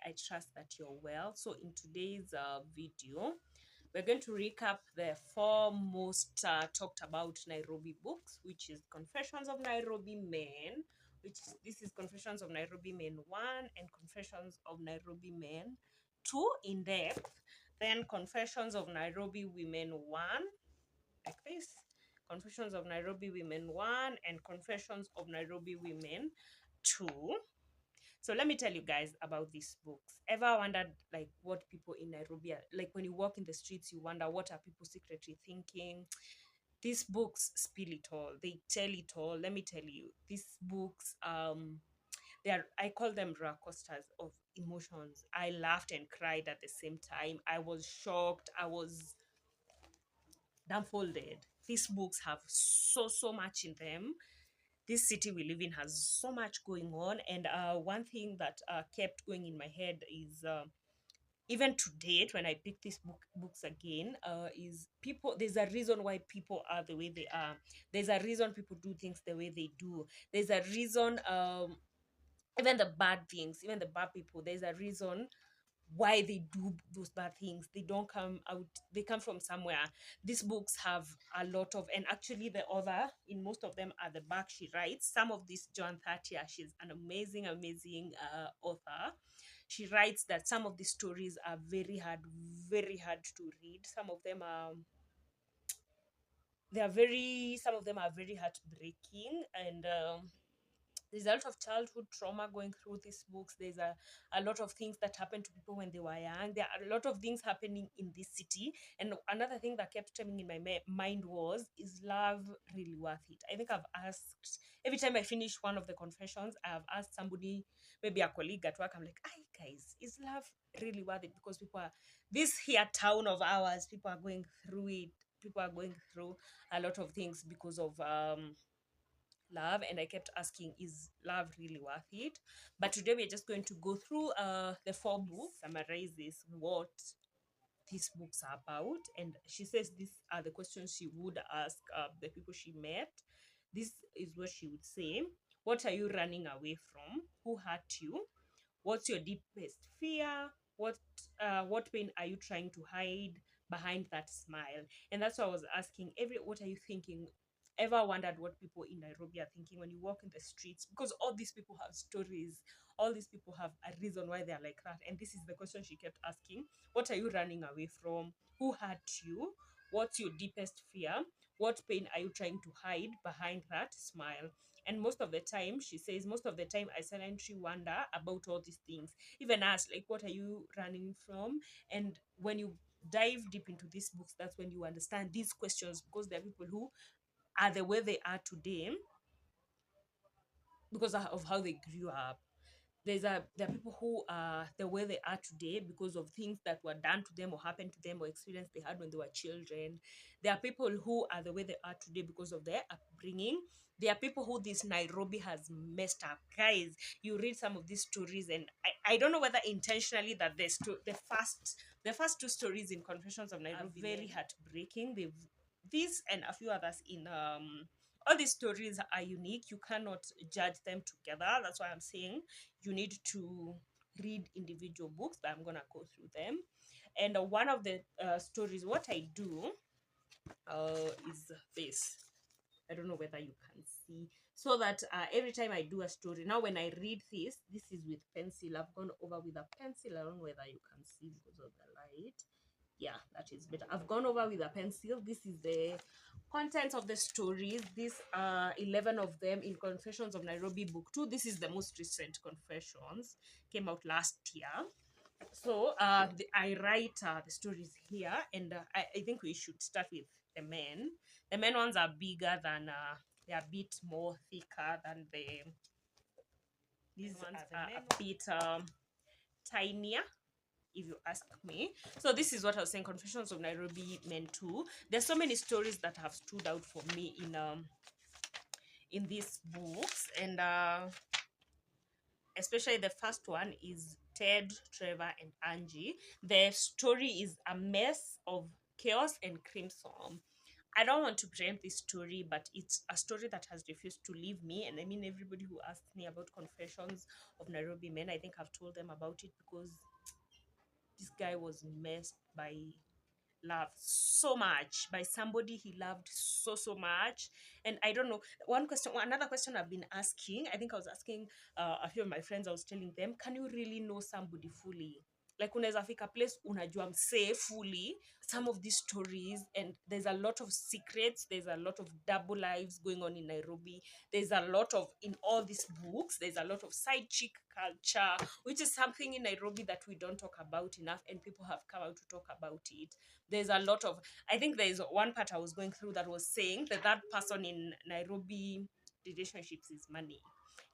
I trust that you're well. So in today's video, we're going to recap the four most talked about Nairobi books, which is Confessions of Nairobi Men, this is Confessions of Nairobi Men 1 and Confessions of Nairobi Men 2 in depth, then Confessions of Nairobi Women 1, like this, Confessions of Nairobi Women 1 and Confessions of Nairobi Women 2. So let me tell you guys about these books. Ever wondered like what people in Nairobi are like? When you walk in the streets, you wonder what are people secretly thinking? These books spill it all. They tell it all. Let me tell you, these books, they are, I call them roller coasters of emotions. I laughed and cried at the same time. I was shocked. I was dumbfolded. These books have so much in them. This city we live in has so much going on, and one thing that kept going in my head is even to date when I pick these books again, is people, there's a reason why people are the way they are. There's a reason people do things the way they do. There's a reason, even the bad things, even the bad people, there's a reason why they do those bad things. They don't come out, they come from somewhere. These books have a lot of, and actually the author in most of them at the back, she writes some of this. Joan Thatia, she's an amazing author. She writes that some of the stories are very hard to read. Some of them are, some of them are very heartbreaking, and there's a lot of childhood trauma going through these books. There's a lot of things that happened to people when they were young. There are a lot of things happening in this city. And another thing that kept coming in my mind was, is love really worth it? I think I've asked, every time I finish one of the confessions, I've asked somebody, maybe a colleague at work, I'm like, "Hey guys, is love really worth it?" Because people are, this here town of ours, people are going through it. People are going through a lot of things because of love, and I kept asking, is love really worth it? But today we're just going to go through the four books, summarizes what these books are about, and she says these are the questions she would ask the people she met. This is what she would say: what are you running away from? Who hurt you? What's your deepest fear? What pain are you trying to hide behind that smile? And that's what I was asking. What are you thinking? Ever wondered what people in Nairobi are thinking when you walk in the streets? Because all these people have stories. All these people have a reason why they're like that. And this is the question she kept asking. What are you running away from? Who hurt you? What's your deepest fear? What pain are you trying to hide behind that smile? And most of the time, she says, most of the time I silently wonder about all these things. Even ask, like, what are you running from? And when you dive deep into these books, that's when you understand these questions, because there are people who are the way they are today because of how they grew up. There are people who are the way they are today because of things that were done to them or happened to them or experience they had when they were children. There are people who are the way they are today because of their upbringing. There are people who this Nairobi has messed up. Guys, you read some of these stories, and I don't know whether intentionally that the first two stories in Confessions of Nairobi are very heartbreaking. These and a few others in all these stories are unique. You cannot judge them together. That's why I'm saying you need to read individual books, but I'm gonna go through them. And one of the stories, what I do is this. I don't know whether you can see. So that every time I do a story, now when I read this is with pencil. I've gone over with a pencil. I don't know whether you can see because of the light. Yeah, that is better. I've gone over with a pencil. This is the contents of the stories. These are 11 of them in Confessions of Nairobi book 2. This is the most recent Confessions, came out last year. So I write the stories here, and I think we should start with the men. The men ones are bigger than they're a bit more thicker than these ones are a bit tinier, if you ask me. So this is what I was saying, Confessions of Nairobi Men 2. There's so many stories that have stood out for me in these books, and especially the first one is Ted, Trevor, and Angie. The story is a mess of chaos and crimson. I don't want to preempt this story, but it's a story that has refused to leave me. And I mean, everybody who asked me about Confessions of Nairobi Men, I think I've told them about it because this guy was messed by love so much, by somebody he loved so much. And I don't know, another question I've been asking, I think I was asking a few of my friends, I was telling them, can you really know somebody fully? Like unaweza fika place unajua msee fully. Some of these stories, and there's a lot of secrets, there's a lot of double lives going on in Nairobi. There's a lot of, in all these books, there's a lot of side chick culture, which is something in Nairobi that we don't talk about enough, and people have come out to talk about it. There's a lot of, I think there's one part I was going through that was saying that that person in Nairobi relationships is money.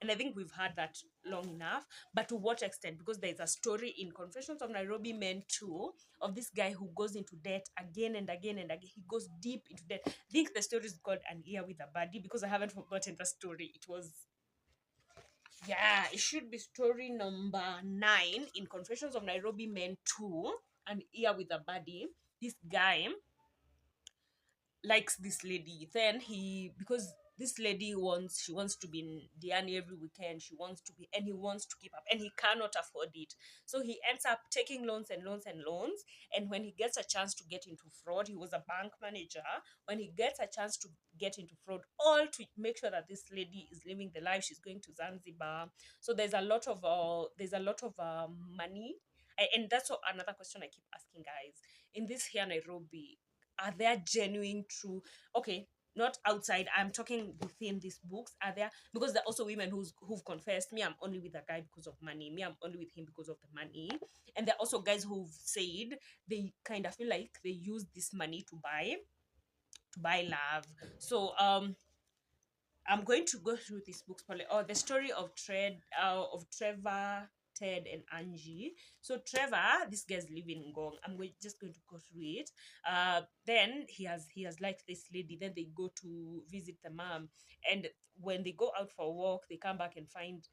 And I think we've had that long enough. But to what extent? Because there's a story in Confessions of Nairobi Men too, of this guy who goes into debt again and again and again. He goes deep into debt. I think the story is called An Ear with a Buddy, because I haven't forgotten the story. It was, yeah, it should be story number 9 in Confessions of Nairobi Men 2, An Ear with a Buddy. This guy likes this lady. Then he, because this lady wants, she wants to be in Diani every weekend. She wants to be, and he wants to keep up, and he cannot afford it. So he ends up taking loans and loans and loans. And when he gets a chance to get into fraud, he was a bank manager. When he gets a chance to get into fraud, all to make sure that this lady is living the life, she's going to Zanzibar. So there's a lot of money. And that's another question I keep asking guys in this here Nairobi. Are there genuine true, okay, not outside, I'm talking within these books, are there, because there are also women who've confessed, me I'm only with a guy because of money, me I'm only with him because of the money. And there are also guys who've said they kind of feel like they use this money to buy love. So I'm going to go through these books probably. Oh, the story of Trevor, Ted, and Angie. So Trevor, this guy's living in Gong. Just going to go through it. Then he has liked this lady. Then they go to visit the mom, and when they go out for a walk, they come back and find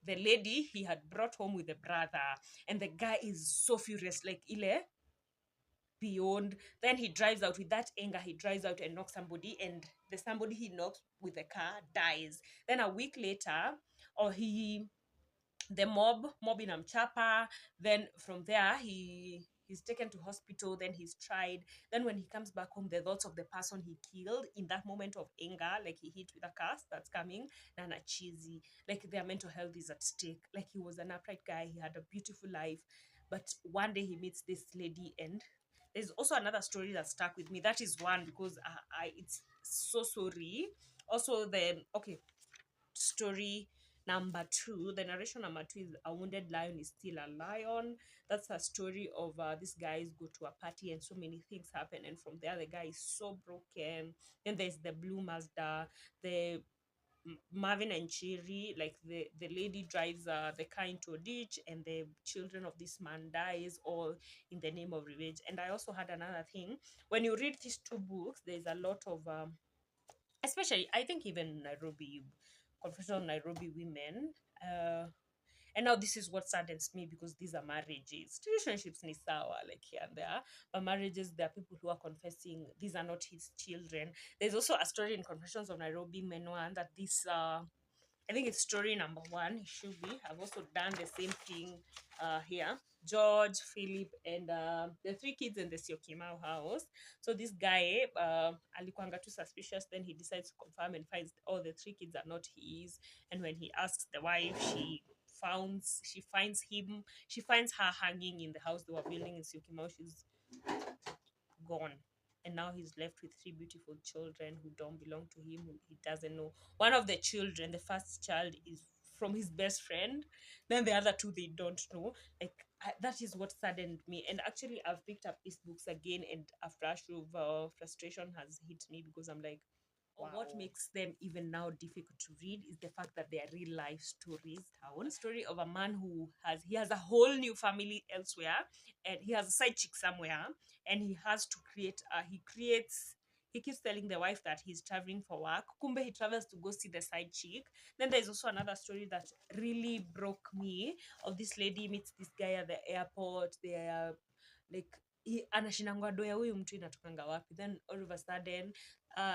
the lady he had brought home with the brother, and the guy is so furious, like ile beyond. Then he drives out with that anger, he drives out and knocks somebody, and the somebody he knocks with the car dies. Then a week later, or the mob in Amchapa. Then from there he's taken to hospital, then he's tried. Then when he comes back home, the thoughts of the person he killed in that moment of anger, like he hit with a car that's coming, nana cheesy, like their mental health is at stake. Like he was an upright guy, he had a beautiful life, but one day he meets this lady. And there's also another story that stuck with me. That is one because I it's so sorry. Also, the okay, story number 2, the narration number 2 is A Wounded Lion is Still a Lion. That's a story of these guys go to a party and so many things happen, and from there the guy is so broken. Then there's the blue Mazda, the Marvin and Cherry, like the lady drives the car into a ditch, and the children of this man dies, all in the name of revenge. And I also had another thing. When you read these two books, there's a lot of especially I think even Nairobi, Confession of Nairobi Women. And now this is what saddens me, because these are marriages. Relationships ni sawa, like here and there. But marriages, there are people who are confessing these are not his children. There's also a story in Confessions of Nairobi Men 1 that this I think it's story number 1. It should be. I've also done the same thing here. George, Philip, and the 3 kids in the Syokimau house. So this guy, alikuanga too suspicious. Then he decides to confirm and finds all the 3 kids are not his. And when he asks the wife, she finds her hanging in the house they were building in Syokimau. She's gone. And now he's left with 3 beautiful children who don't belong to him, who he doesn't know. One of the children, the first child, is from his best friend. Then the other 2 they don't know. Like that is what saddened me. And actually, I've picked up these books again, and a flash of frustration has hit me, because I'm like, wow. What makes them even now difficult to read is the fact that they are real life stories. One story of a man who has a whole new family elsewhere, and he has a side chick somewhere, and he has to he keeps telling the wife that he's traveling for work. Kumbe he travels to go see the side chick. Then there's also another story that really broke me, of this lady meets this guy at the airport. They are like anashindangwa do ya huyu mtu inatokanga wapi. Then all of a sudden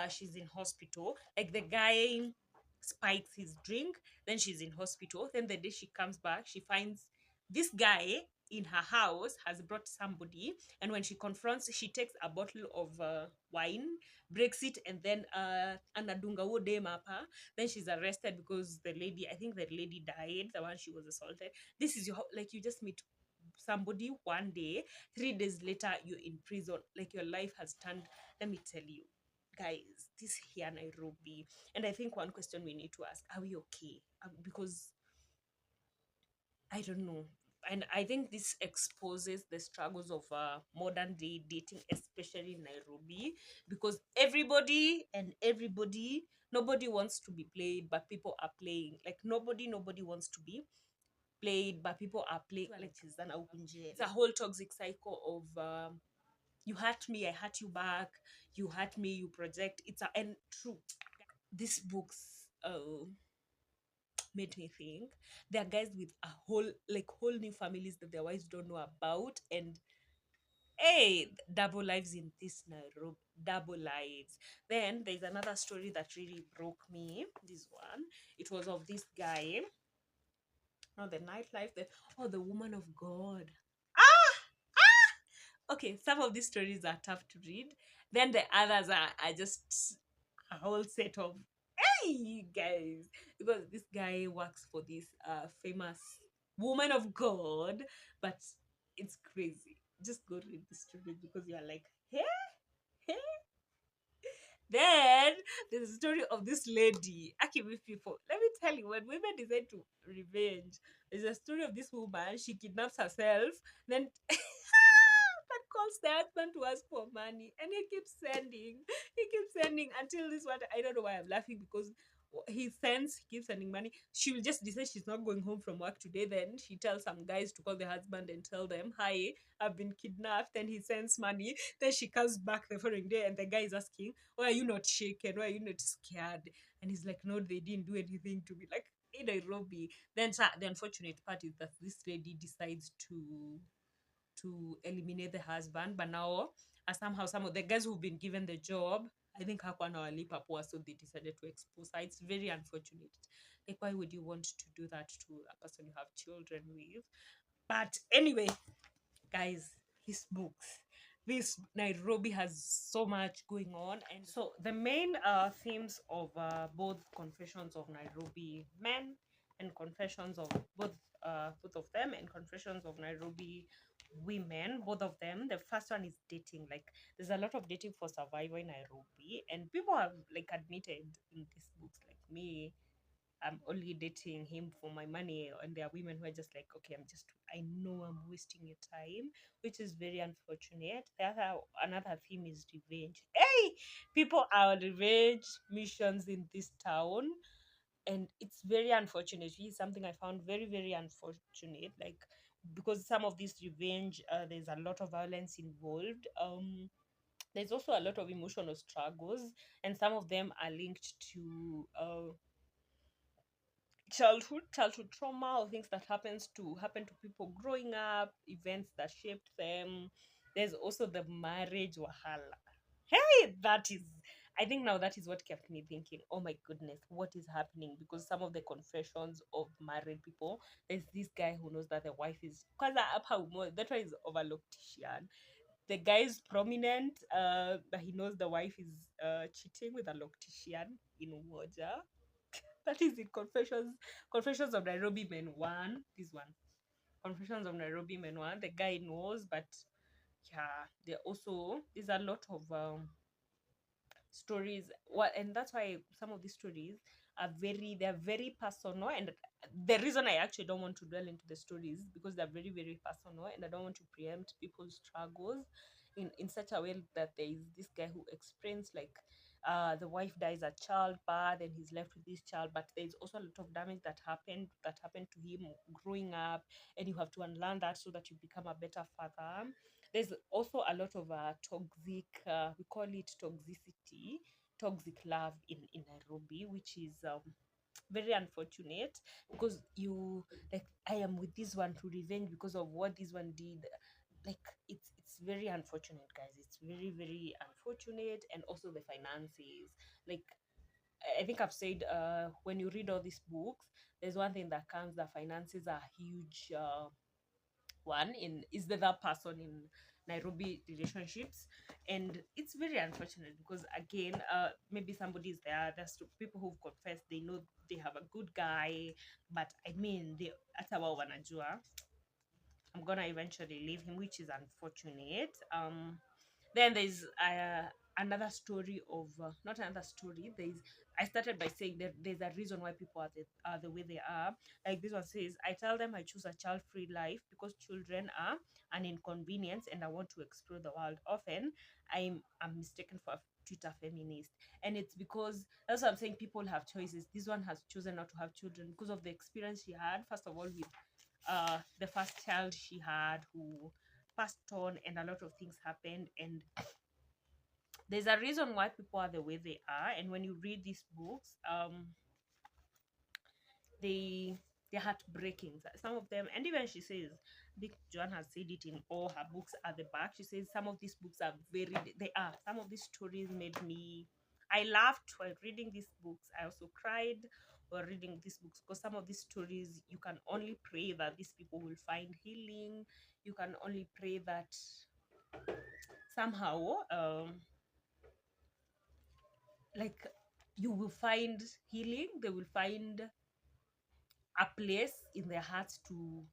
she's in hospital, like the guy spikes his drink, then she's in hospital. Then the day she comes back, she finds this guy in her house has brought somebody, and when she confronts, she takes a bottle of wine, breaks it, and then anadunga huo dem hapa. Then she's arrested because the lady, I think the lady died, the one she was assaulted. This is your, like, you just meet somebody one day, 3 days later you're in prison, like your life has turned. Let me tell you, guys, this here Nairobi. And I think one question we need to ask, are we okay? Because I don't know. And I think this exposes the struggles of modern day dating, especially in Nairobi, because everybody, nobody wants to be played, but people are playing. Like nobody wants to be played, but people are playing. Like it's a whole toxic cycle of you hurt me, I hurt you back. You hurt me, you project. It's a and true. These books made me think there are guys with a whole new families that their wives don't know about, and hey, double lives in this Nairobi, double lives. Then there's another story that really broke me. This one, it was of this guy. Oh, the nightlife, the woman of God. Okay, some of these stories are tough to read. Then the others are just a whole set of, hey guys, because this guy works for this famous woman of God, but it's crazy. Just go read the story because you're like, hey, hey. Then there's a story of this lady. Akibi people, let me tell you, when women decide to revenge, there's a story of this woman. She kidnaps herself, then that calls the husband to ask for money, and he keeps sending until this one. I don't know why I'm laughing, because he keeps sending money. She will just decide she's not going home from work today. Then she tells some guys to call the husband and tell them, hi, I've been kidnapped. Then he sends money. Then she comes back the following day, and the guy is asking, why are you not shaken? Why are you not scared? And he's like, no, they didn't do anything to me. Like, in Nairobi. Then the unfortunate part is that this lady decides to eliminate the husband, but now somehow some of the guys who've been given the job, I think hakuwa na walipa poa, so they decided to expose her. It's very unfortunate. Like, why would you want to do that to a person you have children with? But anyway, guys, these books, this Nairobi has so much going on. And so the main themes of both Confessions of Nairobi Men and Confessions of both of them, and Confessions of Nairobi Women, both of them, the first one is dating. Like, there's a lot of dating for survival in Nairobi, and people have like admitted in these books, like me, I'm only dating him for my money. And there are women who are just like, okay, I know I'm wasting your time, which is very unfortunate. Another theme is revenge. Hey, people are on revenge missions in this town, and it's very unfortunate. It's something I found very, very unfortunate. Like, because some of this revenge, there's a lot of violence involved. There's also a lot of emotional struggles, and some of them are linked to childhood trauma, or things that happen to people growing up, events that shaped them. There's also the marriage wahala. Hey, that is, I think now that is what kept me thinking, oh my goodness, what is happening? Because some of the confessions of married people, there's this guy who knows that the wife is that one is overlooked. The guy is prominent, but he knows the wife is cheating with a loctician in Umoja. That is in Confessions of Nairobi Men 1. This one. Confessions of Nairobi Men 1. The guy knows, but yeah, there's a lot of stories. What, and that's why some of these stories they're very personal. And the reason I actually don't want to dwell into the stories, because they're very, very personal, and I don't want to preempt people's struggles in such a way that there is this guy who explains, like, the wife dies at childbirth and he's left with this child, but there's also a lot of damage that happened to him growing up, and you have to unlearn that so that you become a better father. There's also a lot of toxic, we call it toxicity, toxic love in Nairobi, which is very unfortunate, because you, like, I am with this one to revenge because of what this one did. like it's very unfortunate, guys. It's very, very unfortunate. And also the finances. Like, I think I've said, when you read all these books, there's one thing that comes, the finances are huge. One in is the that person in Nairobi relationships. And it's very unfortunate because, again, maybe somebody's there, there's people who've confessed they know they have a good guy, but I mean, they hata wao wanajua I'm gonna eventually leave him, which is unfortunate. Then there's another story of, not another story. I started by saying that there's a reason why people are the way they are. Like this one says, I tell them I choose a child-free life because children are an inconvenience and I want to explore the world. Often, I'm mistaken for a Twitter feminist, and it's because that's what I'm saying. People have choices. This one has chosen not to have children because of the experience she had. First of all, with the first child she had, who passed on, and a lot of things happened. And there's a reason why people are the way they are. And when you read these books, they they're heartbreaking, some of them. And even she says, I think Joanne has said it in all her books at the back, she says some of these books are very, they are, some of these stories made me, I laughed while reading these books, I also cried while reading these books, because some of these stories, you can only pray that these people will find healing. You can only pray that somehow, like, you will find healing, they will find a place in their hearts to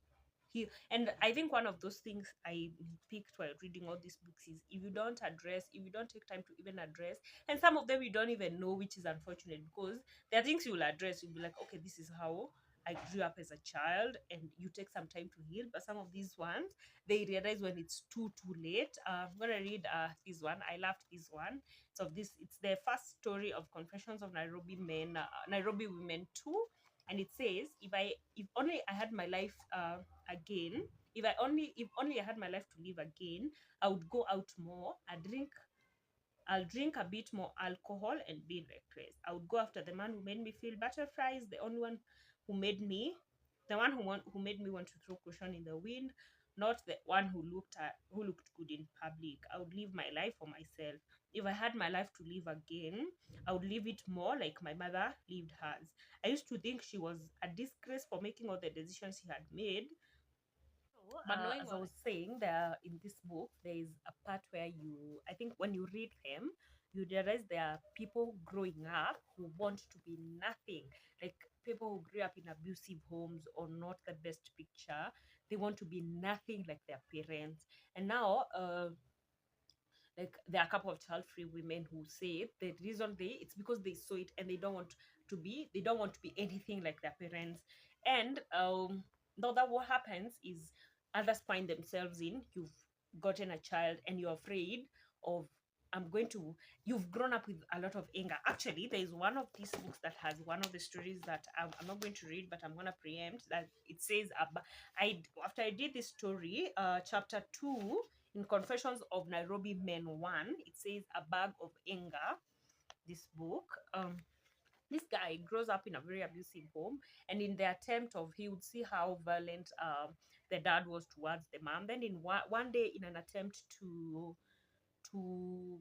heal. And I think one of those things I picked while reading all these books is, if you don't address, if you don't take time to even address, and some of them you don't even know, which is unfortunate, because there are things you will address, you'll be like, okay, this is how I grew up as a child, and you take some time to heal. But some of these ones, they realize when it's too late. I'm gonna read this one. I loved this one. So this, it's the first story of Confessions of Nairobi Men, Nairobi Women 2. And it says, if only I had my life again, if only I had my life to live again, I would go out more. I'll drink a bit more alcohol and be reckless. I would go after the man who made me feel butterflies, the only one who made me, the one who made me want to throw caution in the wind, not the one who looked good in public. I would live my life for myself. If I had my life to live again, I would live it more like my mother lived hers. I used to think she was a disgrace for making all the decisions she had made. So, But knowing as I what was saying, there in this book, there is a part where I think when you read them, you realize there are people growing up who want to be nothing. Like people who grew up in abusive homes or not the best picture, they want to be nothing like their parents. And now, like there are a couple of child-free women who say the reason it's because they saw it and they don't want to be anything like their parents. And now that what happens is, others find themselves in, you've gotten a child and you're afraid of, I'm going to, you've grown up with a lot of anger. Actually, there is one of these books that has one of the stories that I'm not going to read, but I'm going to preempt that. It says, after I did this story, chapter 2 in Confessions of Nairobi Men 1, it says a bag of anger. This book, this guy grows up in a very abusive home, and in the attempt of, he would see how violent the dad was towards the mom. Then in one day, in an attempt to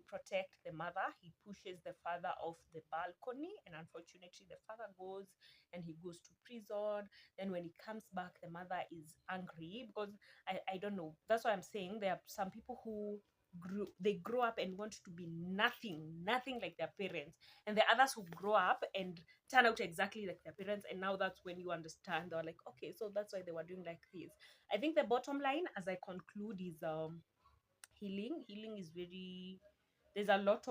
protect the mother, he pushes the father off the balcony, and unfortunately, the father goes and he goes to prison. Then, when he comes back, the mother is angry because I don't know. That's why I'm saying there are some people who grow up and want to be nothing like their parents, and the others who grow up and turn out exactly like their parents. And now that's when you understand, they're like, okay, so that's why they were doing like this. I think the bottom line, as I conclude, is healing is very, there's a lot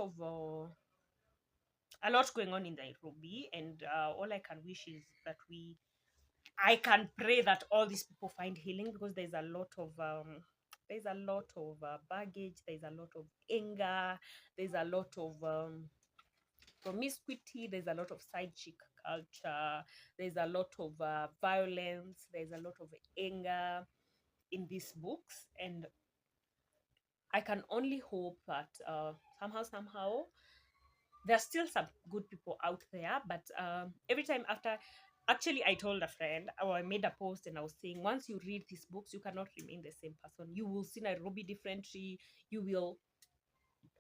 going on in Nairobi. And all I can wish is that I can pray that all these people find healing, because there's a lot of baggage, there's a lot of anger, there's a lot of promiscuity, there's a lot of side chick culture, there's a lot of violence, there's a lot of anger in these books. And I can only hope that somehow, there's still some good people out there. But every time after, Actually, I told a friend, or I made a post and I was saying, once you read these books, you cannot remain the same person. You will see Nairobi differently. You will,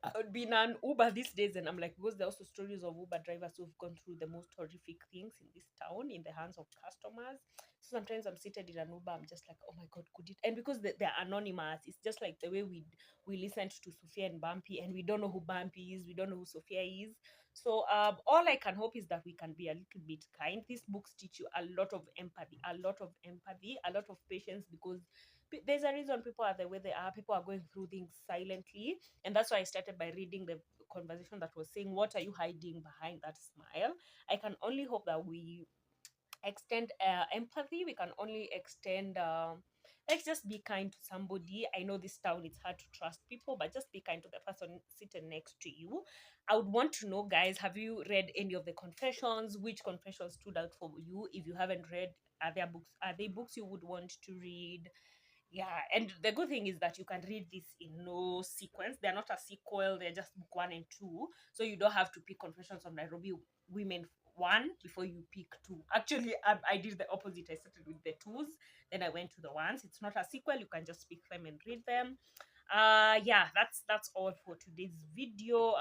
I would be in an Uber these days, and I'm like, because there are also stories of Uber drivers who've gone through the most horrific things in this town in the hands of customers. So sometimes I'm seated in an Uber, I'm just like, oh my god, could it? And because they're anonymous, it's just like the way we listened to Sophia and Bumpy, and we don't know who Bumpy is, we don't know who Sophia is. So all I can hope is that we can be a little bit kind. These books teach you a lot of empathy, a lot of empathy, a lot of patience, because there's a reason people are the way they are. People are going through things silently, and that's why I started by reading the conversation that was saying, what are you hiding behind that smile? I can only hope that we extend empathy. We can only extend let's just be kind to somebody. I know this town, it's hard to trust people, but just be kind to the person sitting next to you. I would want to know, guys, have you read any of the confessions? Which confessions stood out for you? If you haven't read, are there books you would want to read? Yeah, and the good thing is that you can read this in no sequence. They're not a sequel, they're just book one and two. So you don't have to pick Confessions of Nairobi Women one before you pick two. Actually, I did the opposite. I started with the twos, then I went to the ones. It's not a sequel, you can just pick them and read them. Yeah, that's all for today's video.